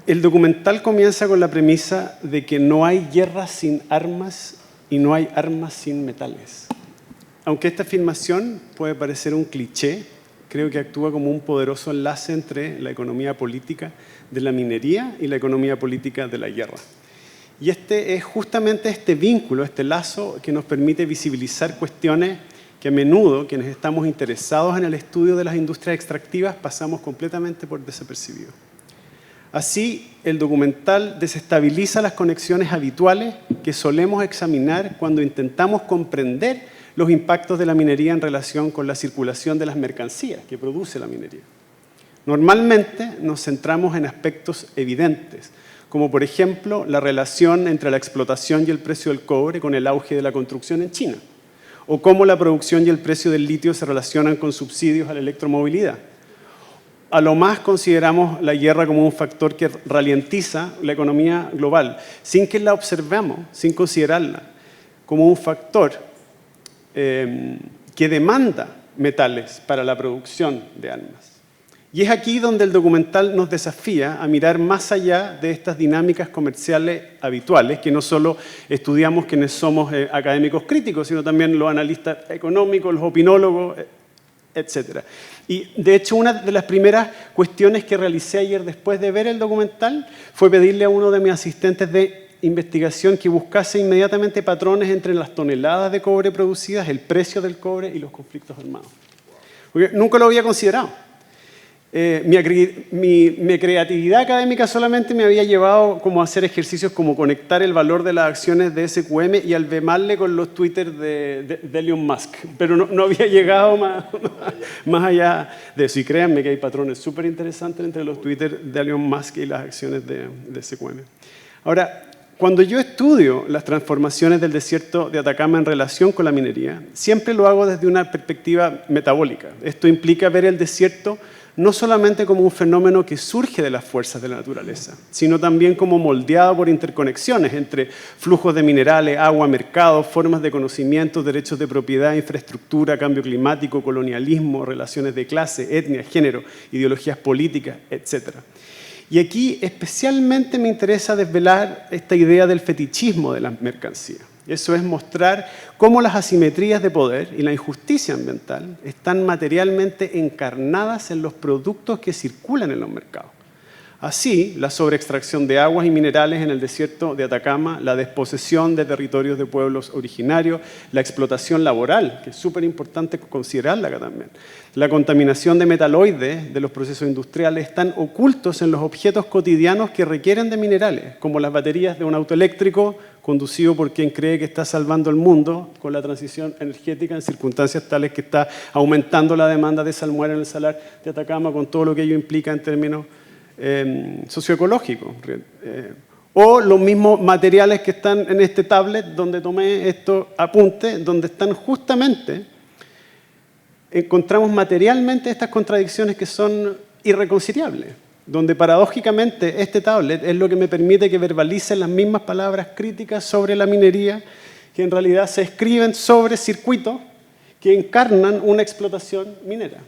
El documental comienza con la premisa de que no hay guerra sin armas y no hay armas sin metales. Aunque esta afirmación puede parecer un cliché, creo que actúa como un poderoso enlace entre la economía política de la minería y la economía política de la guerra. Y es justamente este vínculo, este lazo, que nos permite visibilizar cuestiones que a menudo, quienes estamos interesados en el estudio de las industrias extractivas, pasamos completamente por desapercibidos. Así, el documental desestabiliza las conexiones habituales que solemos examinar cuando intentamos comprender los impactos de la minería en relación con la circulación de las mercancías que produce la minería. Normalmente nos centramos en aspectos evidentes, como por ejemplo la relación entre la explotación y el precio del cobre con el auge de la construcción en China, o cómo la producción y el precio del litio se relacionan con subsidios a la electromovilidad. A lo más consideramos la guerra como un factor que ralentiza la economía global, sin que la observemos, sin considerarla, como un factor que demanda metales para la producción de armas. Y es aquí donde el documental nos desafía a mirar más allá de estas dinámicas comerciales habituales, que no solo estudiamos quienes somos académicos críticos, sino también los analistas económicos, los opinólogos, etc. Y de hecho, una de las primeras cuestiones que realicé ayer después de ver el documental fue pedirle a uno de mis asistentes de investigación que buscase inmediatamente patrones entre las toneladas de cobre producidas, el precio del cobre y los conflictos armados. Porque nunca lo había considerado. Mi creatividad académica solamente me había llevado como a hacer ejercicios como conectar el valor de las acciones de SQM y albemarle con los Twitter de Elon Musk, pero no había llegado más allá de eso. Y créanme que hay patrones súper interesantes entre los Twitter de Elon Musk y las acciones de SQM. Ahora, cuando yo estudio las transformaciones del desierto de Atacama en relación con la minería, siempre lo hago desde una perspectiva metabólica. Esto implica ver el desierto no solamente como un fenómeno que surge de las fuerzas de la naturaleza, sino también como moldeado por interconexiones entre flujos de minerales, agua, mercado, formas de conocimiento, derechos de propiedad, infraestructura, cambio climático, colonialismo, relaciones de clase, etnia, género, ideologías políticas, etc. Y aquí especialmente me interesa desvelar esta idea del fetichismo de las mercancías. Eso es mostrar cómo las asimetrías de poder y la injusticia ambiental están materialmente encarnadas en los productos que circulan en los mercados. Así, la sobreextracción de aguas y minerales en el desierto de Atacama, la desposesión de territorios de pueblos originarios, la explotación laboral, que es súper importante considerarla acá también, la contaminación de metaloides de los procesos industriales están ocultos en los objetos cotidianos que requieren de minerales, como las baterías de un auto eléctrico conducido por quien cree que está salvando el mundo con la transición energética en circunstancias tales que está aumentando la demanda de salmuera en el salar de Atacama con todo lo que ello implica en términos socioecológicos. O los mismos materiales que están en este tablet donde tomé estos apuntes, donde están justamente, encontramos materialmente estas contradicciones que son irreconciliables, donde paradójicamente este tablet es lo que me permite que verbalice las mismas palabras críticas sobre la minería que en realidad se escriben sobre circuitos que encarnan una explotación minera.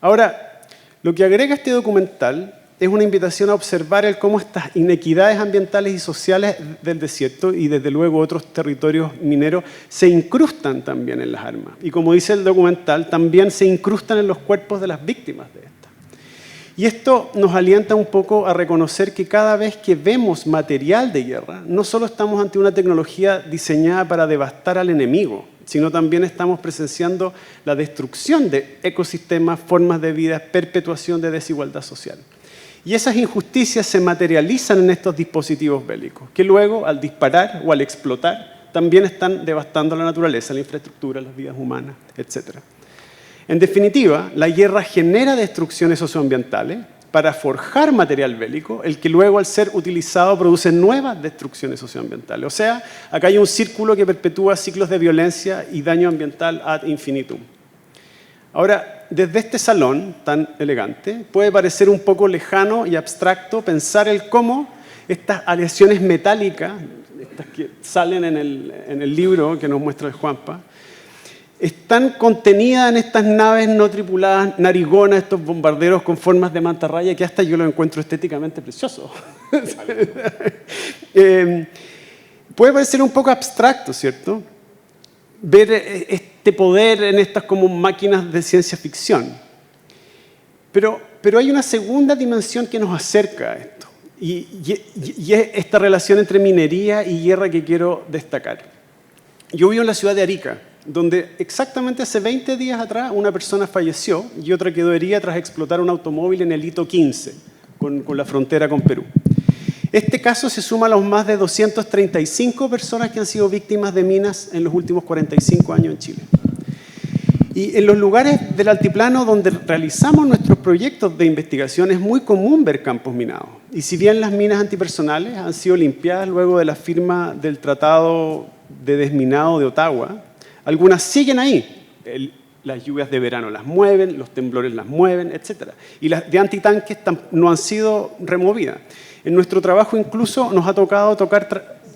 Ahora, lo que agrega este documental es una invitación a observar cómo estas inequidades ambientales y sociales del desierto y desde luego otros territorios mineros se incrustan también en las armas. Y como dice el documental, también se incrustan en los cuerpos de las víctimas de estas. Y esto nos alienta un poco a reconocer que cada vez que vemos material de guerra, no solo estamos ante una tecnología diseñada para devastar al enemigo, sino también estamos presenciando la destrucción de ecosistemas, formas de vida, perpetuación de desigualdad social. Y esas injusticias se materializan en estos dispositivos bélicos, que luego, al disparar o al explotar, también están devastando la naturaleza, la infraestructura, las vidas humanas, etc. En definitiva, la guerra genera destrucciones socioambientales para forjar material bélico, el que luego, al ser utilizado, produce nuevas destrucciones socioambientales. O sea, acá hay un círculo que perpetúa ciclos de violencia y daño ambiental ad infinitum. Ahora, desde este salón tan elegante, puede parecer un poco lejano y abstracto pensar cómo estas aleaciones metálicas, estas que salen en el libro que nos muestra el Juanpa, están contenidas en estas naves no tripuladas, narigonas, estos bombarderos con formas de mantarraya, que hasta yo lo encuentro estéticamente precioso. Puede parecer un poco abstracto, ¿cierto? Ver este poder en estas como máquinas de ciencia ficción. Pero hay una segunda dimensión que nos acerca a esto, y es esta relación entre minería y guerra que quiero destacar. Yo vivo en la ciudad de Arica, donde exactamente hace 20 días atrás una persona falleció y otra quedó herida tras explotar un automóvil en el hito 15, con la frontera con Perú. Este caso se suma a los más de 235 personas que han sido víctimas de minas en los últimos 45 años en Chile. Y en los lugares del altiplano donde realizamos nuestros proyectos de investigación es muy común ver campos minados. Y si bien las minas antipersonales han sido limpiadas luego de la firma del Tratado de Desminado de Ottawa, algunas siguen ahí. Las lluvias de verano las mueven, los temblores las mueven, etc. Y las de antitanques no han sido removidas. En nuestro trabajo incluso nos ha tocado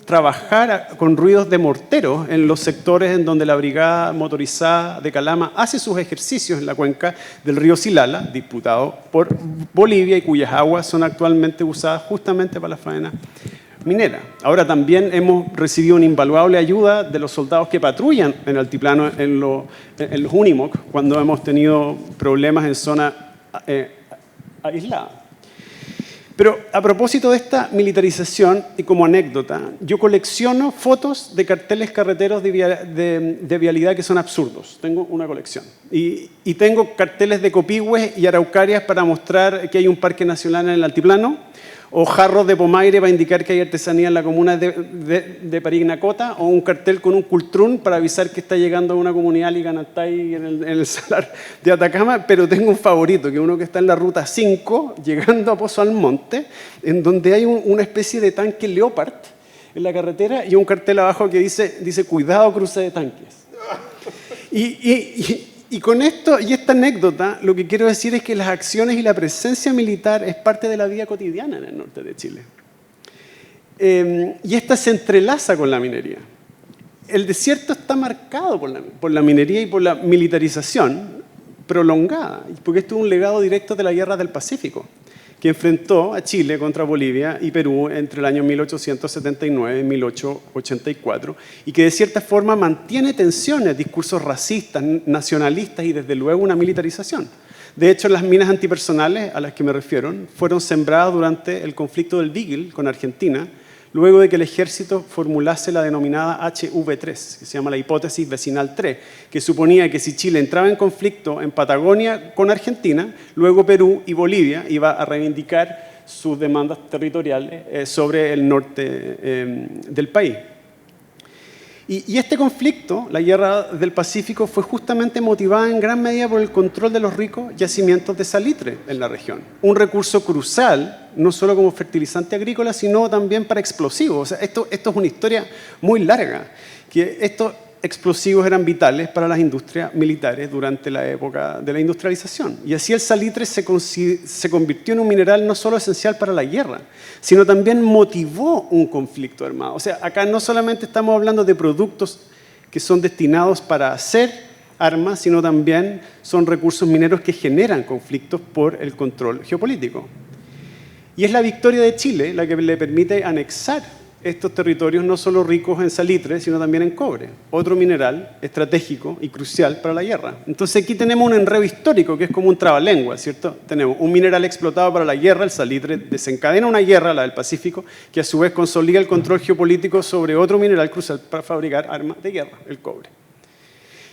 trabajar con ruidos de morteros en los sectores en donde la Brigada Motorizada de Calama hace sus ejercicios en la cuenca del río Silala, disputado por Bolivia y cuyas aguas son actualmente usadas justamente para la faena minera. Ahora también hemos recibido una invaluable ayuda de los soldados que patrullan en el altiplano en los Unimog cuando hemos tenido problemas en zona aislada. Pero a propósito de esta militarización, y como anécdota, yo colecciono fotos de carteles carreteros de vialidad que son absurdos. Tengo una colección. Y tengo carteles de copihue y araucarias para mostrar que hay un parque nacional en el altiplano, o jarros de pomaire para indicar que hay artesanía en la comuna de Parinacota, o un cartel con un cultrún para avisar que está llegando a una comunidad liganantay en el salar de Atacama, pero tengo un favorito, que es uno que está en la ruta 5, llegando a Pozo Almonte, en donde hay una especie de tanque Leopard en la carretera y un cartel abajo que dice cuidado, cruce de tanques. Y con esto y esta anécdota, lo que quiero decir es que las acciones y la presencia militar es parte de la vida cotidiana en el norte de Chile. Y esta se entrelaza con la minería. El desierto está marcado por la minería y por la militarización prolongada, porque esto es un legado directo de la Guerra del Pacífico, que enfrentó a Chile contra Bolivia y Perú entre el año 1879 y 1884, y que de cierta forma mantiene tensiones, discursos racistas, nacionalistas y desde luego una militarización. De hecho, las minas antipersonales a las que me refiero fueron sembradas durante el conflicto del Beagle con Argentina, luego de que el ejército formulase la denominada HV3, que se llama la hipótesis vecinal 3, que suponía que si Chile entraba en conflicto en Patagonia con Argentina, luego Perú y Bolivia iba a reivindicar sus demandas territoriales sobre el norte del país. Y este conflicto, la Guerra del Pacífico, fue justamente motivada en gran medida por el control de los ricos yacimientos de salitre en la región. Un recurso crucial, no solo como fertilizante agrícola, sino también para explosivos. O sea, esto es una historia muy larga, que estos explosivos eran vitales para las industrias militares durante la época de la industrialización. Y así el salitre se convirtió en un mineral no solo esencial para la guerra, sino también motivó un conflicto armado. O sea, acá no solamente estamos hablando de productos que son destinados para hacer armas, sino también son recursos mineros que generan conflictos por el control geopolítico. Y es la victoria de Chile la que le permite anexar estos territorios no solo ricos en salitre, sino también en cobre, otro mineral estratégico y crucial para la guerra. Entonces aquí tenemos un enredo histórico que es como un trabalengua, ¿cierto? Tenemos un mineral explotado para la guerra, el salitre desencadena una guerra, la del Pacífico, que a su vez consolida el control geopolítico sobre otro mineral crucial para fabricar armas de guerra, el cobre.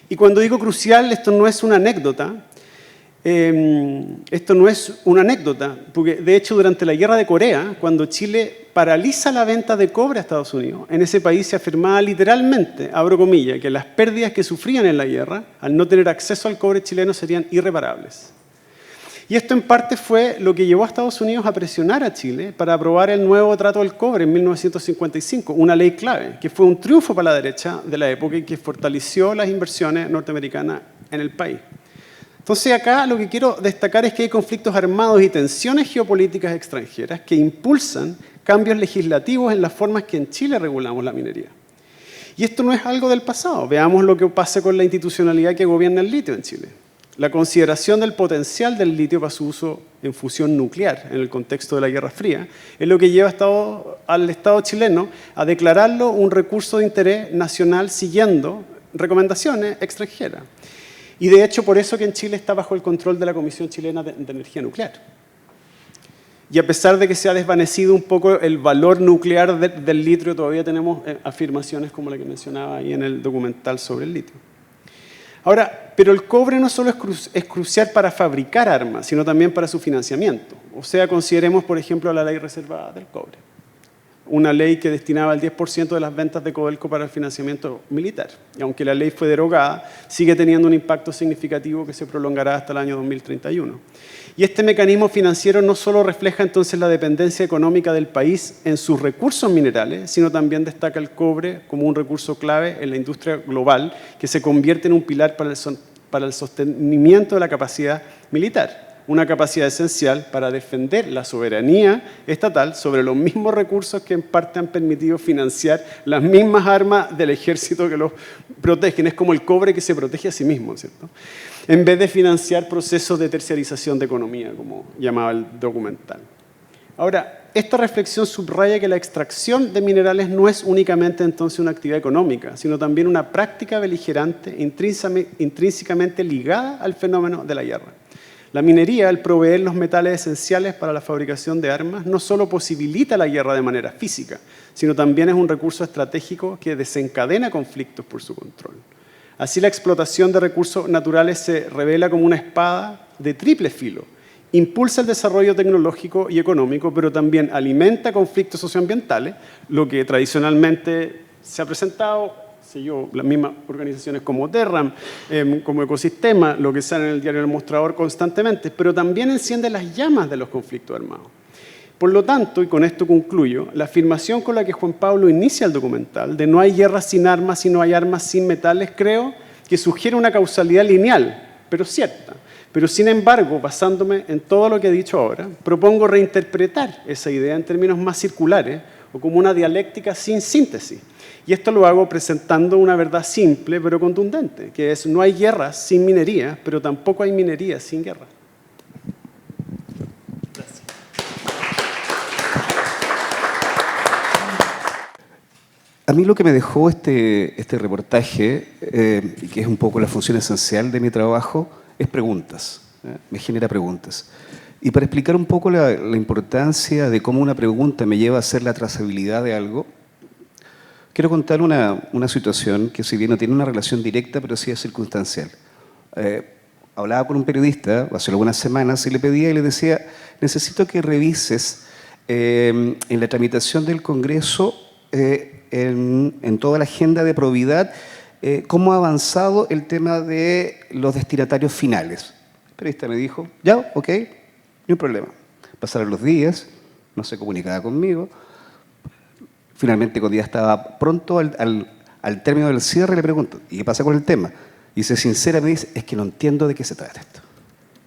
Y cuando digo crucial, esto no es una anécdota, porque de hecho durante la Guerra de Corea, cuando Chile paraliza la venta de cobre a Estados Unidos, en ese país se afirmaba literalmente, abro comillas, que las pérdidas que sufrían en la guerra al no tener acceso al cobre chileno serían irreparables. Y esto en parte fue lo que llevó a Estados Unidos a presionar a Chile para aprobar el nuevo Trato del Cobre en 1955, una ley clave, que fue un triunfo para la derecha de la época y que fortaleció las inversiones norteamericanas en el país. Entonces acá lo que quiero destacar es que hay conflictos armados y tensiones geopolíticas extranjeras que impulsan cambios legislativos en las formas que en Chile regulamos la minería. Y esto no es algo del pasado. Veamos lo que pasa con la institucionalidad que gobierna el litio en Chile. La consideración del potencial del litio para su uso en fusión nuclear en el contexto de la Guerra Fría es lo que lleva al Estado chileno a declararlo un recurso de interés nacional siguiendo recomendaciones extranjeras. Y de hecho, por eso que en Chile está bajo el control de la Comisión Chilena de Energía Nuclear. Y a pesar de que se ha desvanecido un poco el valor nuclear del litio, todavía tenemos afirmaciones como la que mencionaba ahí en el documental sobre el litio. Ahora, pero el cobre no solo es crucial para fabricar armas, sino también para su financiamiento. O sea, consideremos, por ejemplo, la ley reservada del cobre. Una ley que destinaba el 10% de las ventas de Codelco para el financiamiento militar. Y aunque la ley fue derogada, sigue teniendo un impacto significativo que se prolongará hasta el año 2031. Y este mecanismo financiero no solo refleja entonces la dependencia económica del país en sus recursos minerales, sino también destaca el cobre como un recurso clave en la industria global que se convierte en un pilar para el sostenimiento de la capacidad militar. Una capacidad esencial para defender la soberanía estatal sobre los mismos recursos que en parte han permitido financiar las mismas armas del ejército que los protegen. Es como el cobre que se protege a sí mismo, ¿cierto? En vez de financiar procesos de terciarización de economía, como llamaba el documental. Ahora, esta reflexión subraya que la extracción de minerales no es únicamente entonces una actividad económica, sino también una práctica beligerante intrínsecamente ligada al fenómeno de la guerra. La minería, al proveer los metales esenciales para la fabricación de armas, no solo posibilita la guerra de manera física, sino también es un recurso estratégico que desencadena conflictos por su control. Así, la explotación de recursos naturales se revela como una espada de triple filo. Impulsa el desarrollo tecnológico y económico, pero también alimenta conflictos socioambientales, lo que tradicionalmente se ha presentado, las mismas organizaciones como Terram, como Ecosistema, lo que sale en el diario El Mostrador constantemente, pero también enciende las llamas de los conflictos armados. Por lo tanto, y con esto concluyo, la afirmación con la que Juan Pablo inicia el documental, de no hay guerra sin armas y no hay armas sin metales, creo que sugiere una causalidad lineal, pero cierta. Pero sin embargo, basándome en todo lo que he dicho ahora, propongo reinterpretar esa idea en términos más circulares o como una dialéctica sin síntesis. Y esto lo hago presentando una verdad simple pero contundente, que es: no hay guerra sin minería, pero tampoco hay minería sin guerra. Gracias. A mí lo que me dejó este reportaje, y que es un poco la función esencial de mi trabajo, es preguntas. Me genera preguntas. Y para explicar un poco la importancia de cómo una pregunta me lleva a hacer la trazabilidad de algo, quiero contar una situación que, si bien no tiene una relación directa, pero sí es circunstancial. Hablaba con un periodista hace algunas semanas y le pedía y le decía: necesito que revises en la tramitación del Congreso, en toda la agenda de probidad, cómo ha avanzado el tema de los destinatarios finales. El periodista me dijo: ya, ok, no hay problema. Pasaron los días, no se comunicaba conmigo. Finalmente, cuando ya estaba pronto al término del cierre, le pregunto: ¿y qué pasa con el tema? Y se sincera, me dice: es que no entiendo de qué se trata esto.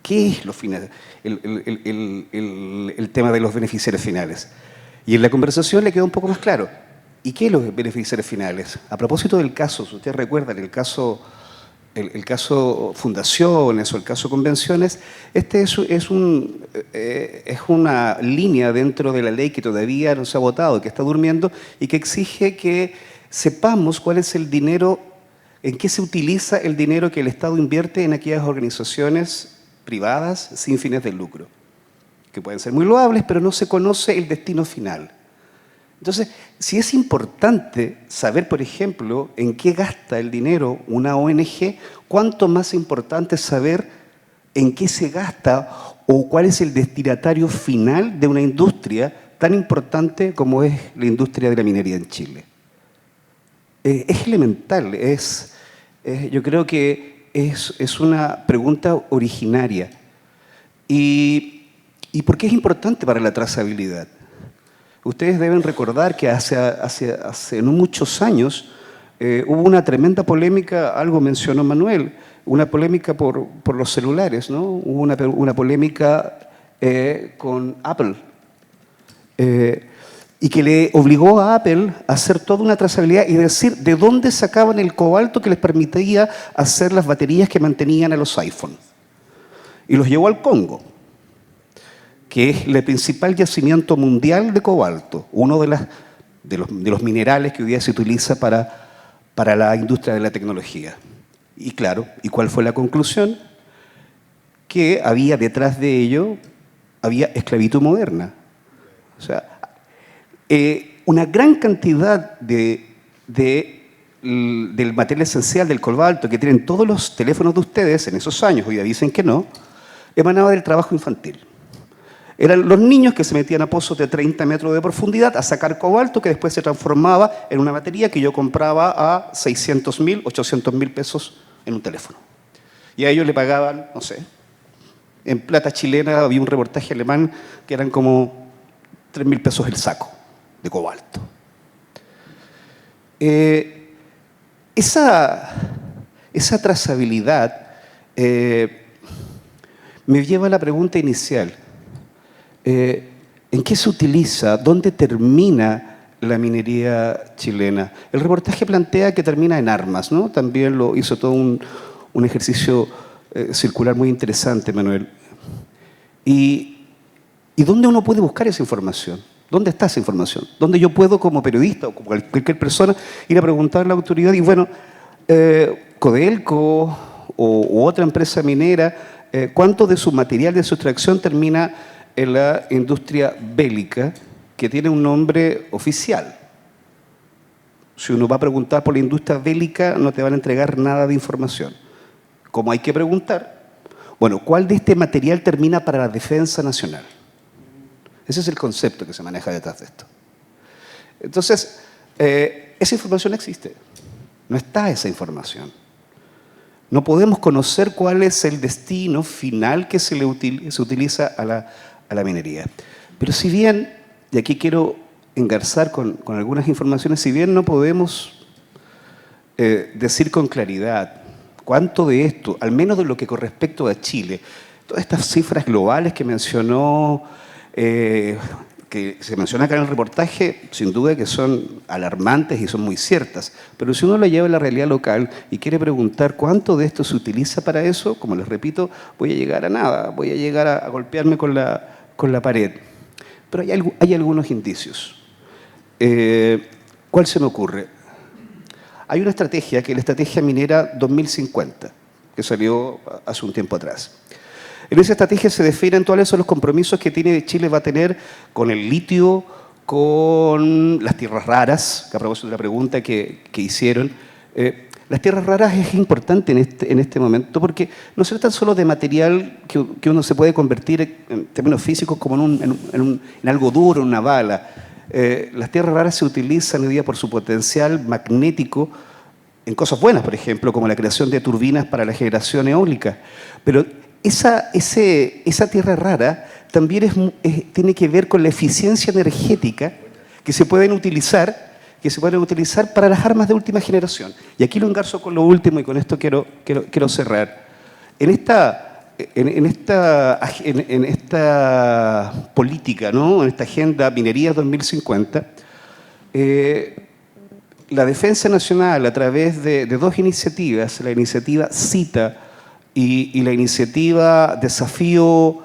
¿Qué es el tema de los beneficiarios finales? Y en la conversación le quedó un poco más claro. ¿Y qué es los beneficiarios finales? A propósito del caso, si ustedes recuerdan, el caso fundaciones o el caso convenciones, este es una línea dentro de la ley que todavía no se ha votado, que está durmiendo y que exige que sepamos cuál es el dinero, en qué se utiliza el dinero que el Estado invierte en aquellas organizaciones privadas sin fines de lucro, que pueden ser muy loables, pero no se conoce el destino final. Entonces, si es importante saber, por ejemplo, en qué gasta el dinero una ONG, ¿cuánto más importante es saber en qué se gasta o cuál es el destinatario final de una industria tan importante como es la industria de la minería en Chile? Es elemental, yo creo que es una pregunta originaria. ¿Y por qué es importante para la trazabilidad? Ustedes deben recordar que hace no muchos años hubo una tremenda polémica, algo mencionó Manuel, una polémica por los celulares, ¿no? Hubo una polémica con Apple. y que le obligó a Apple a hacer toda una trazabilidad y decir de dónde sacaban el cobalto que les permitía hacer las baterías que mantenían a los iPhone. Y los llevó al Congo, que es el principal yacimiento mundial de cobalto, uno de los minerales que hoy día se utiliza para la industria de la tecnología. Y claro, ¿y cuál fue la conclusión? Que había detrás de ello, había esclavitud moderna. O sea, una gran cantidad del material esencial del cobalto que tienen todos los teléfonos de ustedes en esos años, hoy día dicen que no, emanaba del trabajo infantil. Eran los niños que se metían a pozos de 30 metros de profundidad a sacar cobalto que después se transformaba en una batería que yo compraba a 600.000, 800.000 pesos en un teléfono. Y a ellos le pagaban, no sé, en plata chilena había un reportaje alemán que eran como 3.000 pesos el saco de cobalto. Esa trazabilidad me lleva a la pregunta inicial. ¿En qué se utiliza? ¿Dónde termina la minería chilena? El reportaje plantea que termina en armas, ¿no? También lo hizo todo un ejercicio circular muy interesante, Manuel. ¿Y dónde uno puede buscar esa información? ¿Dónde está esa información? ¿Dónde yo puedo, como periodista o como cualquier persona, ir a preguntar a la autoridad? Y bueno, Codelco u otra empresa minera, ¿cuánto de su material de sustracción termina en la industria bélica, que tiene un nombre oficial? Si uno va a preguntar por la industria bélica, no te van a entregar nada de información. ¿Cómo hay que preguntar? Bueno, ¿cuál de este material termina para la defensa nacional? Ese es el concepto que se maneja detrás de esto. Entonces, esa información existe. No está esa información. No podemos conocer cuál es el destino final que se utiliza a la minería. Pero si bien, y aquí quiero engarzar con algunas informaciones, si bien no podemos decir con claridad cuánto de esto, al menos de lo que con respecto a Chile, todas estas cifras globales que mencionó, que se menciona acá en el reportaje, sin duda que son alarmantes y son muy ciertas, pero si uno la lleva a la realidad local y quiere preguntar cuánto de esto se utiliza para eso, como les repito, voy a llegar a nada, voy a llegar a golpearme con la pared. Pero hay algunos indicios. ¿Cuál se me ocurre? Hay una estrategia, que es la Estrategia Minera 2050, que salió hace un tiempo atrás. En esa estrategia se definen cuáles son los compromisos que Chile va a tener con el litio, con las tierras raras, que a propósito de la pregunta que hicieron. Las tierras raras es importante en este momento porque no se trata solo de material que uno se puede convertir en términos físicos como en algo duro, en una bala. Las tierras raras se utilizan hoy día por su potencial magnético en cosas buenas, por ejemplo, como la creación de turbinas para la generación eólica. Pero esa tierra rara también tiene que ver con la eficiencia energética que se pueden utilizar para las armas de última generación. Y aquí lo engarzo con lo último y con esto quiero cerrar. En esta política, ¿no? En esta agenda Minería 2050, la Defensa Nacional, a través de dos iniciativas, la iniciativa CITA y la iniciativa Desafío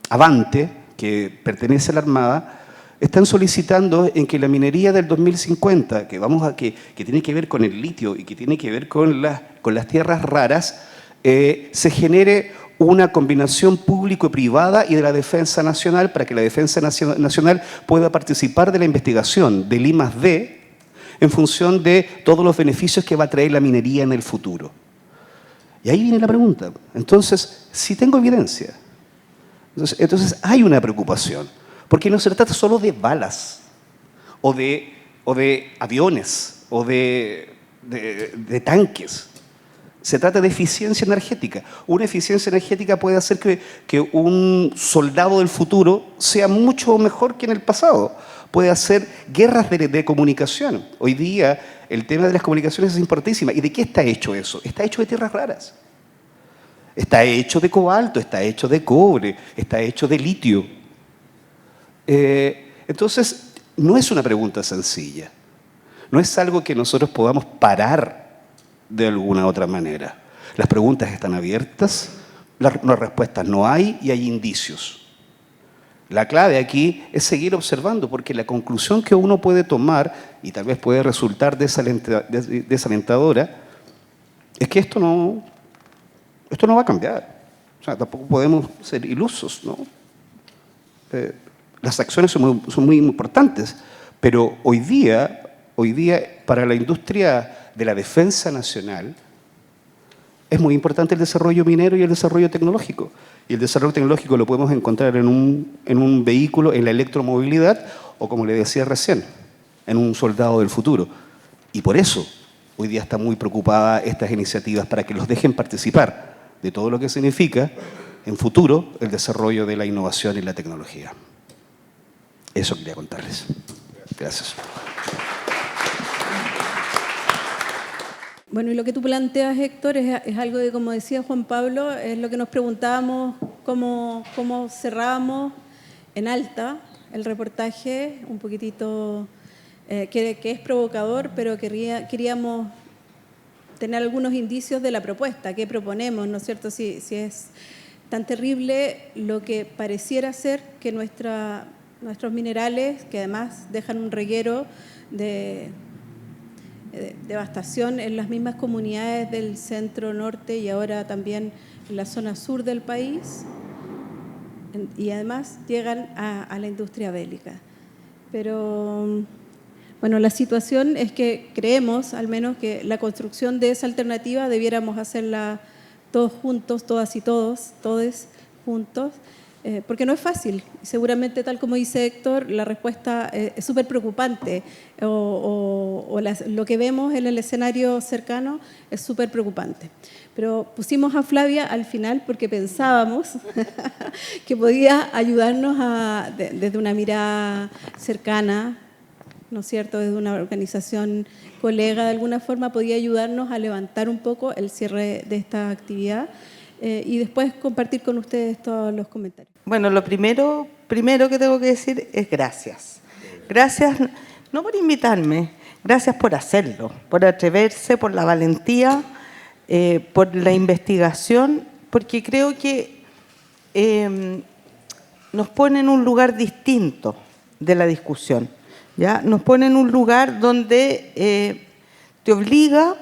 Avante, que pertenece a la Armada, están solicitando en que la minería del 2050, que tiene que ver con el litio y que tiene que ver con las tierras raras, se genere una combinación público y privada y de la Defensa Nacional para que la Defensa Nacional pueda participar de la investigación del I+D en función de todos los beneficios que va a traer la minería en el futuro. Y ahí viene la pregunta. Entonces, si tengo evidencia, entonces hay una preocupación. Porque no se trata solo de balas, o de aviones, o de tanques. Se trata de eficiencia energética. Una eficiencia energética puede hacer que un soldado del futuro sea mucho mejor que en el pasado. Puede hacer guerras de comunicación. Hoy día el tema de las comunicaciones es importantísimo. ¿Y de qué está hecho eso? Está hecho de tierras raras. Está hecho de cobalto, está hecho de cobre, está hecho de litio. Entonces, no es una pregunta sencilla. No es algo que nosotros podamos parar de alguna otra manera. Las preguntas están abiertas, las respuestas no hay y hay indicios. La clave aquí es seguir observando, porque la conclusión que uno puede tomar, y tal vez puede resultar desalentadora, es que esto no va a cambiar. O sea, tampoco podemos ser ilusos, ¿no? Las acciones son muy importantes, pero hoy día, para la industria de la defensa nacional, es muy importante el desarrollo minero y el desarrollo tecnológico. Y el desarrollo tecnológico lo podemos encontrar en un vehículo, en la electromovilidad, o como le decía recién, en un soldado del futuro. Y por eso hoy día está muy preocupada estas iniciativas, para que los dejen participar de todo lo que significa en futuro el desarrollo de la innovación y la tecnología. Eso quería contarles. Gracias. Bueno, y lo que tú planteas, Héctor, es algo de, como decía Juan Pablo, es lo que nos preguntábamos, cómo cerrábamos en alta el reportaje, un poquitito que es provocador, pero queríamos tener algunos indicios de la propuesta, qué proponemos, ¿no es cierto? Si es tan terrible lo que pareciera ser que nuestros minerales, que además dejan un reguero de devastación en las mismas comunidades del centro norte y ahora también en la zona sur del país, y además llegan a la industria bélica. Pero bueno, la situación es que creemos, al menos, que la construcción de esa alternativa debiéramos hacerla todos juntos, todas y todos juntos, porque no es fácil. Seguramente, tal como dice Héctor, la respuesta es súper preocupante, lo que vemos en el escenario cercano es súper preocupante. Pero pusimos a Flavia al final porque pensábamos que podía ayudarnos desde una mirada cercana, ¿no es cierto?, desde una organización colega, de alguna forma podía ayudarnos a levantar un poco el cierre de esta actividad y después compartir con ustedes todos los comentarios. Bueno, lo primero que tengo que decir es gracias. Gracias, no por invitarme, gracias por hacerlo, por atreverse, por la valentía, por la investigación, porque creo que nos pone en un lugar distinto de la discusión. ¿Ya? Nos pone en un lugar donde te obliga,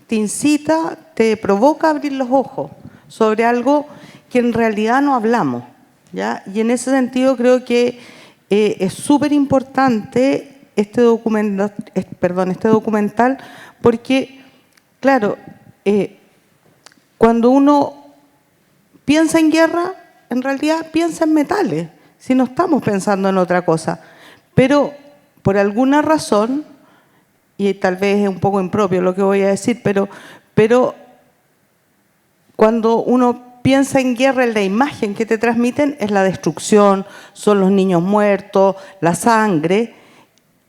te incita, te provoca a abrir los ojos sobre algo que en realidad no hablamos, ¿ya? Y en ese sentido creo que es súper importante este documental, porque, claro, cuando uno piensa en guerra, en realidad piensa en metales, si no estamos pensando en otra cosa. Pero por alguna razón, y tal vez es un poco impropio lo que voy a decir, pero cuando uno piensa en guerra, la imagen que te transmiten es la destrucción, son los niños muertos, la sangre,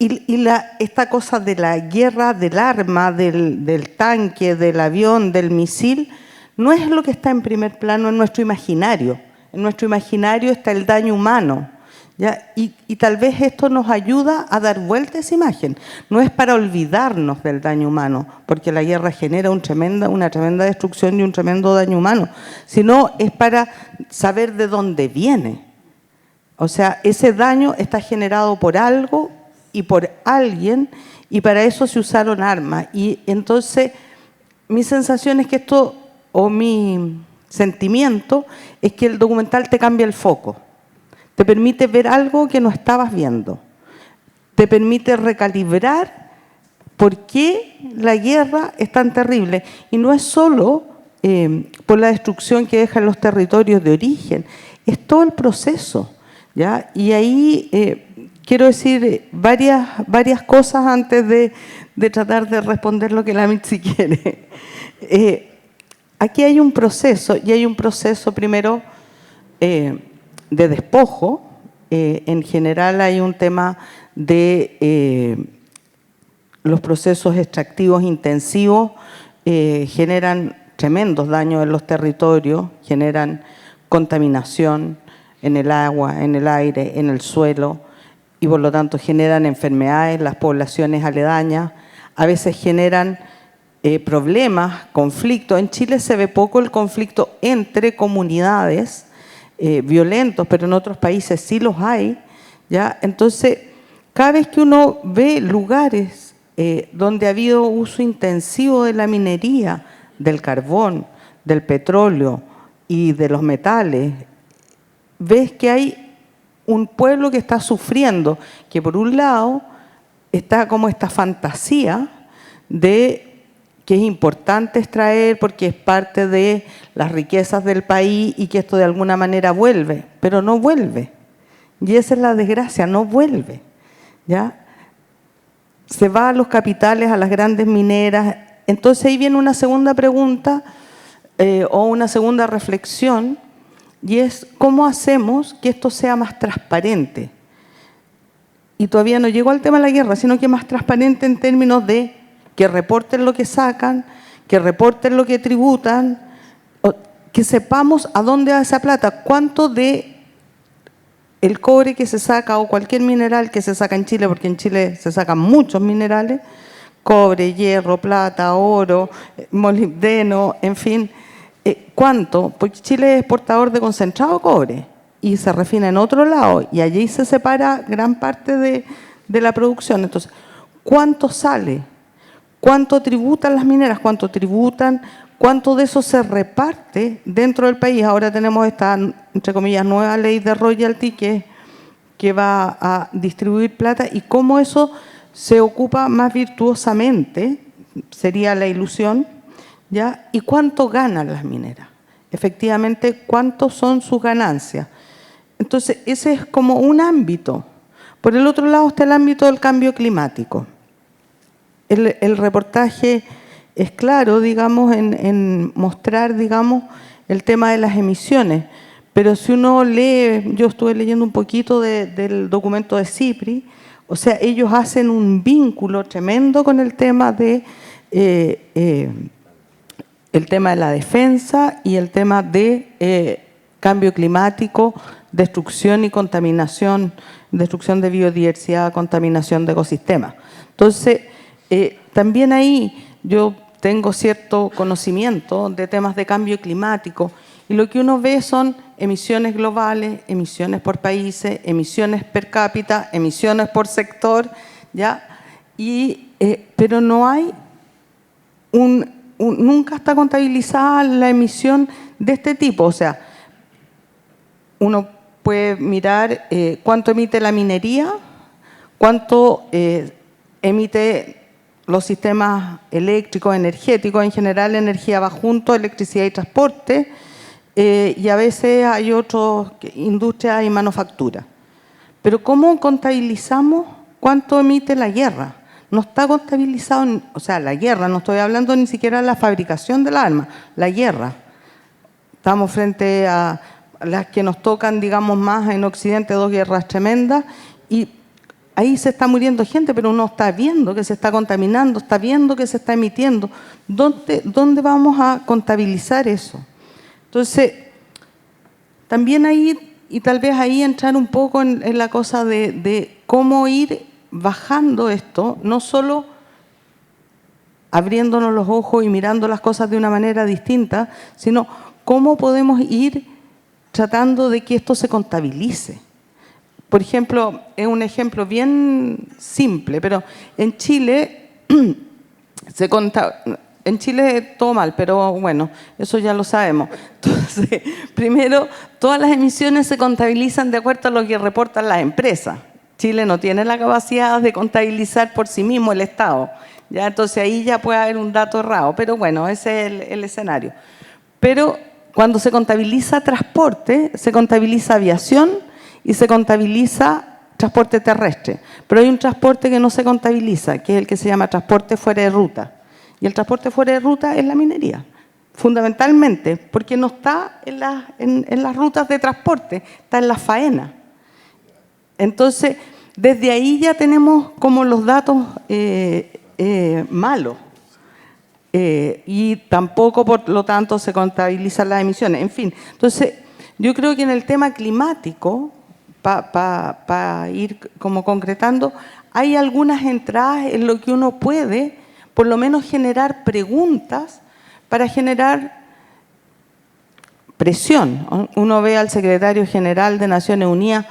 y esta cosa de la guerra, del arma, del tanque, del avión, del misil, no es lo que está en primer plano en nuestro imaginario. En nuestro imaginario está el daño humano. ¿Ya? Y tal vez esto nos ayuda a dar vuelta a esa imagen. No es para olvidarnos del daño humano, porque la guerra genera una tremenda destrucción y un tremendo daño humano, sino es para saber de dónde viene. O sea, ese daño está generado por algo y por alguien, y para eso se usaron armas. Y entonces, mi sensación es que esto, o mi sentimiento, es que el documental te cambia el foco. Te permite ver algo que no estabas viendo. Te permite recalibrar por qué la guerra es tan terrible. Y no es solo por la destrucción que dejan los territorios de origen, es todo el proceso, ¿ya? Y ahí quiero decir varias cosas antes de tratar de responder lo que la Mitzi quiere. Aquí hay un proceso, y hay un proceso primero de despojo. En general hay un tema de los procesos extractivos intensivos, generan tremendos daños en los territorios, generan contaminación, en el agua, en el aire, en el suelo, y por lo tanto generan enfermedades en las poblaciones aledañas, a veces generan problemas, conflictos. En Chile se ve poco el conflicto entre comunidades violentos, pero en otros países sí los hay, ¿ya? Entonces, cada vez que uno ve lugares donde ha habido uso intensivo de la minería, del carbón, del petróleo y de los metales, ves que hay un pueblo que está sufriendo, que por un lado está como esta fantasía de que es importante extraer porque es parte de las riquezas del país y que esto de alguna manera vuelve, pero no vuelve. Y esa es la desgracia, no vuelve, ¿ya? Se va a los capitales, a las grandes mineras. Entonces ahí viene una segunda pregunta o una segunda reflexión, y es cómo hacemos que esto sea más transparente. Y todavía no llego al tema de la guerra, sino que más transparente en términos de que reporten lo que sacan, que reporten lo que tributan, que sepamos a dónde va esa plata, cuánto de el cobre que se saca o cualquier mineral que se saca en Chile, porque en Chile se sacan muchos minerales, cobre, hierro, plata, oro, molibdeno, en fin, ¿cuánto? Porque Chile es exportador de concentrado de cobre y se refina en otro lado y allí se separa gran parte de la producción. Entonces, ¿cuánto sale? ¿Cuánto tributan las mineras? ¿Cuánto tributan? ¿Cuánto de eso se reparte dentro del país? Ahora tenemos esta, entre comillas, nueva ley de royalty que va a distribuir plata, y cómo eso se ocupa más virtuosamente, sería la ilusión, ¿ya? ¿Y cuánto ganan las mineras? Efectivamente, ¿cuántos son sus ganancias? Entonces, ese es como un ámbito. Por el otro lado está el ámbito del cambio climático. El reportaje es claro, digamos, en mostrar, digamos, el tema de las emisiones. Pero si uno lee, yo estuve leyendo un poquito del documento de CIPRI, o sea, ellos hacen un vínculo tremendo con el tema de la defensa y el tema de cambio climático, destrucción y contaminación, destrucción de biodiversidad, contaminación de ecosistemas. Entonces, también ahí yo tengo cierto conocimiento de temas de cambio climático, y lo que uno ve son emisiones globales, emisiones por países, emisiones per cápita, emisiones por sector, ¿ya? Pero no hay nunca está contabilizada la emisión de este tipo. O sea, uno puede mirar cuánto emite la minería, cuánto emite los sistemas eléctricos, energéticos, en general energía va junto, electricidad y transporte, y a veces hay otras industrias y manufactura. Pero ¿cómo contabilizamos cuánto emite la guerra? No está contabilizado, o sea, la guerra, no estoy hablando ni siquiera de la fabricación del arma, la guerra. Estamos frente a las que nos tocan, digamos, más en Occidente, dos guerras tremendas, y ahí se está muriendo gente, pero uno está viendo que se está contaminando, está viendo que se está emitiendo. ¿Dónde vamos a contabilizar eso? Entonces, también ahí, y tal vez ahí entrar un poco en la cosa de cómo ir bajando esto, no solo abriéndonos los ojos y mirando las cosas de una manera distinta, sino cómo podemos ir tratando de que esto se contabilice. Por ejemplo, es un ejemplo bien simple, pero en Chile en Chile todo mal, pero bueno, eso ya lo sabemos. Entonces, primero, todas las emisiones se contabilizan de acuerdo a lo que reportan las empresas. Chile no tiene la capacidad de contabilizar por sí mismo el Estado, ¿ya? Entonces ahí ya puede haber un dato errado, pero bueno, ese es el escenario. Pero cuando se contabiliza transporte, se contabiliza aviación y se contabiliza transporte terrestre. Pero hay un transporte que no se contabiliza, que es el que se llama transporte fuera de ruta. Y el transporte fuera de ruta es la minería, fundamentalmente, porque no está en las rutas de transporte, está en la faena. Entonces, desde ahí ya tenemos como los datos malos. Y tampoco, por lo tanto, se contabilizan las emisiones. En fin, entonces, Yo creo que en el tema climático, para ir como concretando, hay algunas entradas en lo que uno puede, por lo menos, generar preguntas para generar presión. Uno ve al secretario general de Naciones Unidas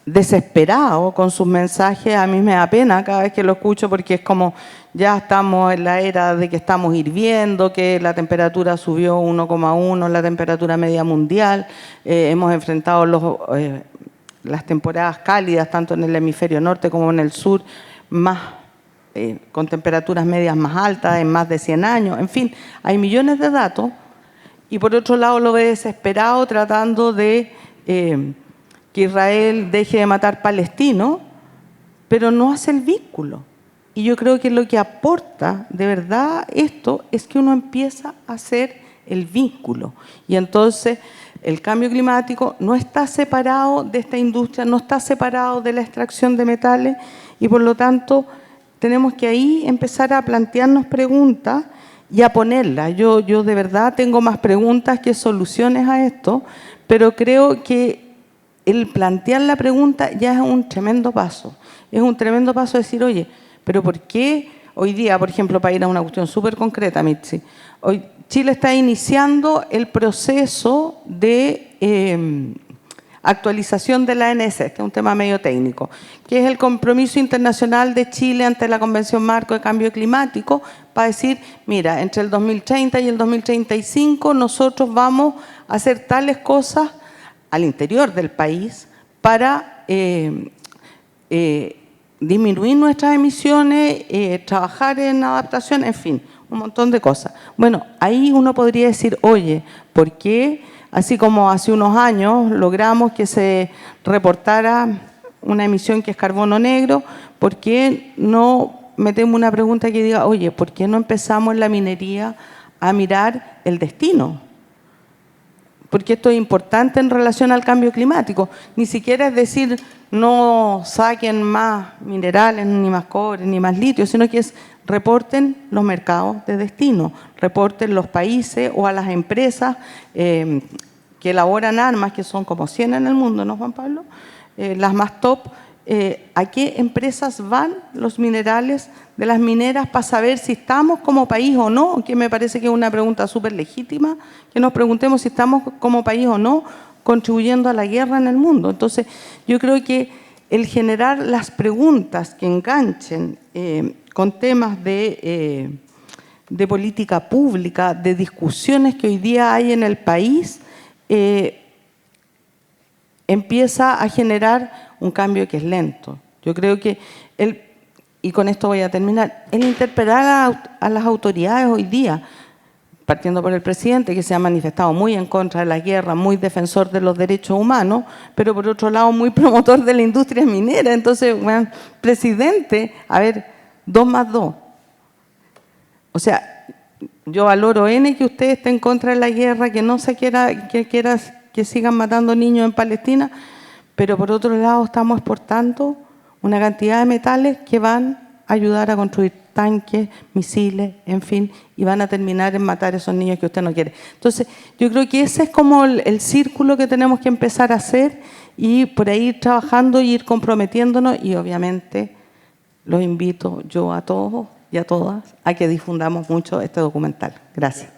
desesperado con sus mensajes. A mí me da pena cada vez que lo escucho, porque es como ya estamos en la era de que estamos hirviendo, que la temperatura subió 1,1, la temperatura media mundial, hemos enfrentado las temporadas cálidas tanto en el hemisferio norte como en el sur, más con temperaturas medias más altas en más de 100 años. En fin, hay millones de datos. Y por otro lado lo ve desesperado tratando de que Israel deje de matar palestinos, pero no hace el vínculo. Y yo creo que lo que aporta de verdad esto es que uno empieza a hacer el vínculo. Y entonces el cambio climático no está separado de esta industria, no está separado de la extracción de metales, y por lo tanto tenemos que ahí empezar a plantearnos preguntas y a ponerlas. Yo de verdad tengo más preguntas que soluciones a esto, pero creo que el plantear la pregunta ya es un tremendo paso. Es un tremendo paso decir, oye, pero ¿por qué hoy día, por ejemplo, para ir a una cuestión súper concreta, Mitzi, hoy Chile está iniciando el proceso de actualización de la ANS, que es un tema medio técnico, que es el compromiso internacional de Chile ante la Convención Marco de Cambio Climático, para decir, mira, entre el 2030 y el 2035 nosotros vamos a hacer tales cosas al interior del país para disminuir nuestras emisiones, trabajar en adaptación, en fin, un montón de cosas. Bueno, ahí uno podría decir, oye, ¿por qué? Así como hace unos años logramos que se reportara una emisión que es carbono negro, ¿por qué no metemos una pregunta que diga, oye, ¿por qué no empezamos en la minería a mirar el destino? Porque esto es importante en relación al cambio climático. Ni siquiera es decir, no saquen más minerales, ni más cobre, ni más litio, sino que es reporten los mercados de destino, reporten los países o a las empresas que elaboran armas, que son como 100 en el mundo, ¿no, Juan Pablo? Las más top, ¿a qué empresas van los minerales de las mineras para saber si estamos como país o no? Que me parece que es una pregunta súper legítima, que nos preguntemos si estamos como país o no contribuyendo a la guerra en el mundo. Entonces, yo creo que el generar las preguntas que enganchen con temas de política pública, de discusiones que hoy día hay en el país, empieza a generar un cambio que es lento. Yo creo que, y con esto voy a terminar, el interpelar a las autoridades hoy día, partiendo por el presidente, que se ha manifestado muy en contra de la guerra, muy defensor de los derechos humanos, pero por otro lado muy promotor de la industria minera. Entonces, bueno, presidente, a ver, 2 más 2. O sea, yo valoro que usted esté en contra de la guerra, que no se quiera que sigan matando niños en Palestina, pero por otro lado estamos exportando una cantidad de metales que van a ayudar a construir tanques, misiles, en fin, y van a terminar en matar a esos niños que usted no quiere. Entonces, yo creo que ese es como el círculo que tenemos que empezar a hacer, y por ahí ir trabajando y ir comprometiéndonos, y obviamente los invito yo a todos y a todas a que difundamos mucho este documental. Gracias.